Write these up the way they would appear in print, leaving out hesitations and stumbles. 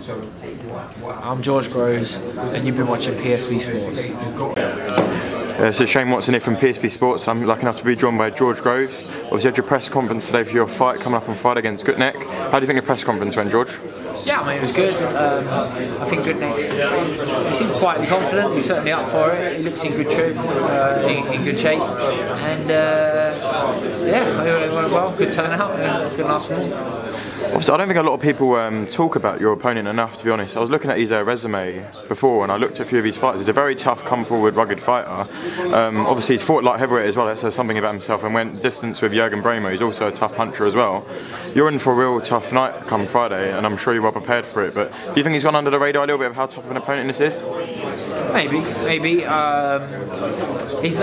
I'm George Groves, and you've been watching PSB Sports. So Shane Watson here from PSB Sports. I'm lucky enough to be joined by George Groves. Obviously you had your press conference today for your fight coming up on Friday against Gutkneckt. How do you think your press conference went, George? Yeah, I mean, it was good. I think Gutkneckt, he seemed quietly confident. He's certainly up for it. He looks in good trim, in good shape, and yeah, it went well. Good turnout, good last one. Obviously, I don't think a lot of people talk about your opponent enough, to be honest. I was looking at his resume before, and I looked at a few of his fights. He's a very tough, come-forward, rugged fighter. Obviously, he's fought light heavyweight as well. That says something about himself, and went distance with Jürgen Bremer. He's also a tough puncher as well. You're in for a real tough night come Friday, and I'm sure you're well prepared for it. But do you think he's gone under the radar a little bit of how tough of an opponent this is? Maybe. He's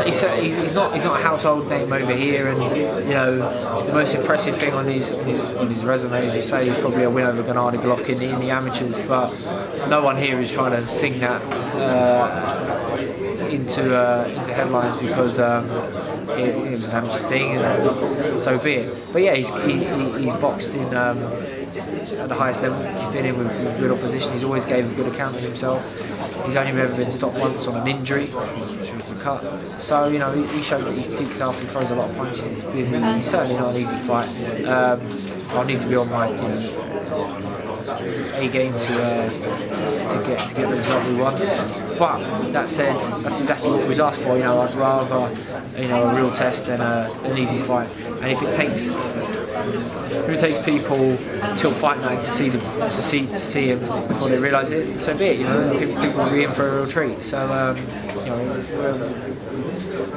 not a household name over here, and you know the most impressive thing on his resume, as you say, is probably a win over Gennady Golovkin in the amateurs. But no one here is trying to sing that into headlines because it was an amateur thing, and so be it. But yeah, he's boxed in. At the highest level, he's been in with good opposition. He's always gave a good account of himself. He's only ever been stopped once on an injury, which was the cut. So you know, he showed that he's ticked off. He throws a lot of punches. He's busy. He's certainly not an easy fight. I'll need to be on my A game to get the result we want. But that said, that's exactly what we was asked for. You know, I'd rather a real test than an easy fight. And if it takes people till fight night to see him before they realise it, so be it. You know, people will be in for a real treat. So you know,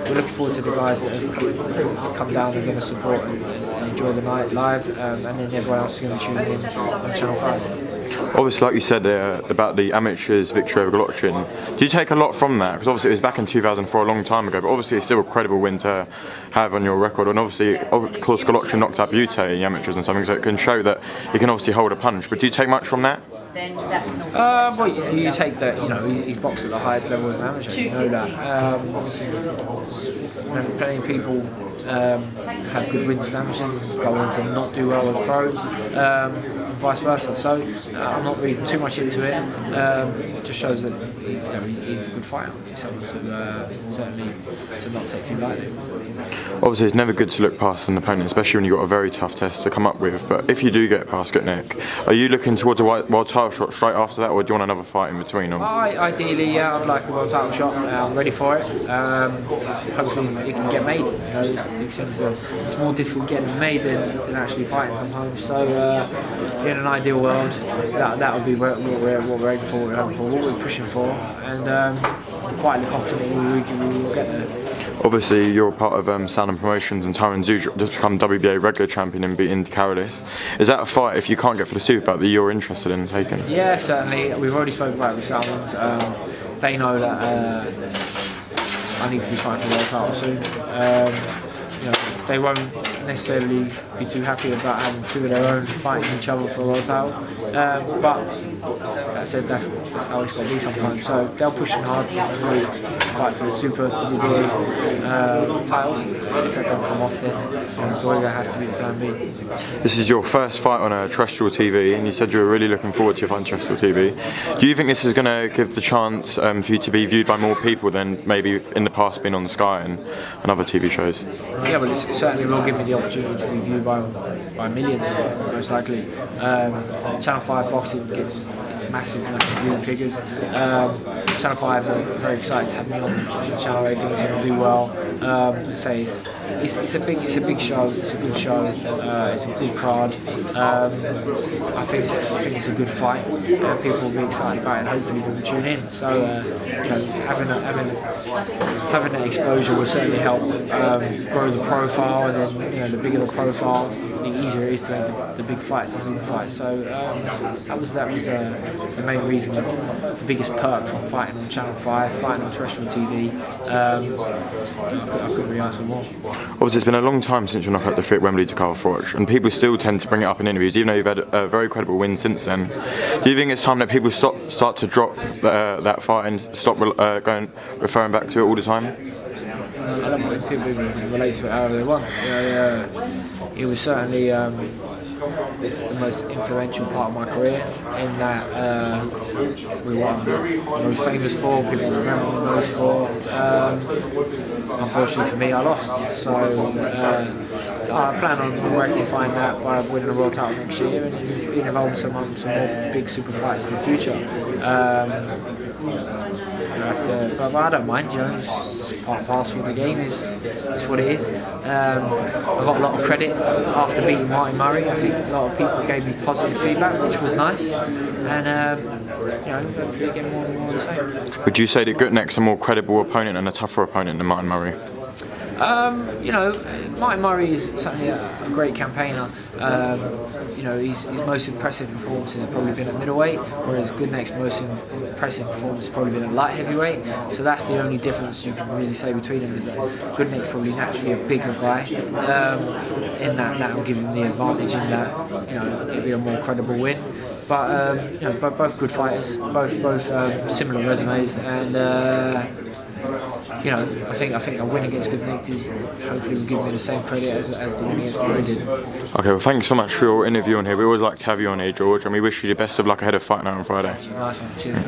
we're looking forward to the guys that have come down and going to support and enjoy the night live, and then everyone else is going to tune in on Channel 5. Obviously, like you said about the amateurs victory over Golovkin, do you take a lot from that? Because obviously it was back in 2004, a long time ago, but obviously it's still a credible win to have on your record. And obviously, of course, Golovkin knocked up Butte in the amateurs and something, so it can show that you can obviously hold a punch. But do you take much from that? Well, you take that. You know, he's boxed at the highest level as an amateur. You know that. Plenty of people have good wins as amateurs, go on to not do well as pros, and vice versa. So I'm not reading too much into it. It just shows that he's a good fighter. He's someone to certainly to not take too lightly. Obviously, it's never good to look past an opponent, especially when you've got a very tough test to come up with. But if you do get past Gutkneckt, are you looking towards a world title shot straight after that, or do you want another fight in between? Ideally, yeah, I'd like a world title shot. I'm ready for it. Hopefully, it can get made. You know, it's more difficult getting made than actually fighting sometimes. So, in an ideal world, that would be what we're aiming for, what we're pushing for, and I'm quietly confident we will get there. Obviously, you're part of Sound Promotions, and Tyron Zudrop just become WBA regular champion and beating Carolis. Is that a fight, if you can't get for the super belt, that you're interested in taking? Yeah, certainly. We've already spoken about it with Salmons. They know that I need to be fighting for the world title soon. You know, they won't necessarily be too happy about having two of their own fighting each other for a world title, but that said, that's how it's got to be sometimes. So they'll push them hard to really fight for the Super WBA title. If that don't come off, then Zoiga has to be the plan B. This is your first fight on a terrestrial TV, and you said you were really looking forward to your fight on terrestrial TV. Do you think this is going to give the chance for you to be viewed by more people than maybe in the past being on Sky and other TV shows? Yeah, but it certainly will give me the opportunity to be viewed by millions, most likely. Channel 5 boxing gets massive viewing figures. Channel 5 are very excited to have me on the channel. They think it's going to do well. It's a big show. It's a good show. It's a good card. I think it's a good fight. People will be excited about it, and hopefully will tune in. So you know, having that exposure will certainly help grow the profile, and then the bigger the profile, the easier it is to make the big fights, the super fights. So that was the main reason, the biggest perk from fighting on Channel 5, fighting on terrestrial TV. I couldn't really ask for more. Obviously, it's been a long time since your knockout defeat at Wembley to Carl Froch, and people still tend to bring it up in interviews, even though you've had a very credible win since then. Do you think it's time that people start to drop that fight and stop referring back to it all the time? I don't want people to relate to it however they want. It was certainly the most influential part of my career, in that we won most famous for, people remember the most for. Unfortunately for me, I lost. So I plan on rectifying that by winning a world title next year and being involved in some more big super fights in the future. But I don't mind, it's part and parcel of the game, it's what it is. I got a lot of credit after beating Martin Murray. I think a lot of people gave me positive feedback, which was nice, and hopefully get more and more of the same. Would you say that Gutkneckt's a more credible opponent and a tougher opponent than Martin Murray? Martin Murray is certainly a great campaigner. His most impressive performances have probably been at middleweight, whereas Gutkneckt's most impressive performance has probably been at light heavyweight. So that's the only difference you can really say between them, is that Gutkneckt's probably naturally a bigger guy. In that will give him the advantage in that, it'll be a more credible win. But both good fighters, both similar resumes, and I think a win against Gutkneckt is hopefully will give me the same credit as the win against Murray did. Okay, well, thanks so much for your interview on here. We always like to have you on here, George, and we wish you the best of luck ahead of Fight Night on Friday. Nice one, cheers.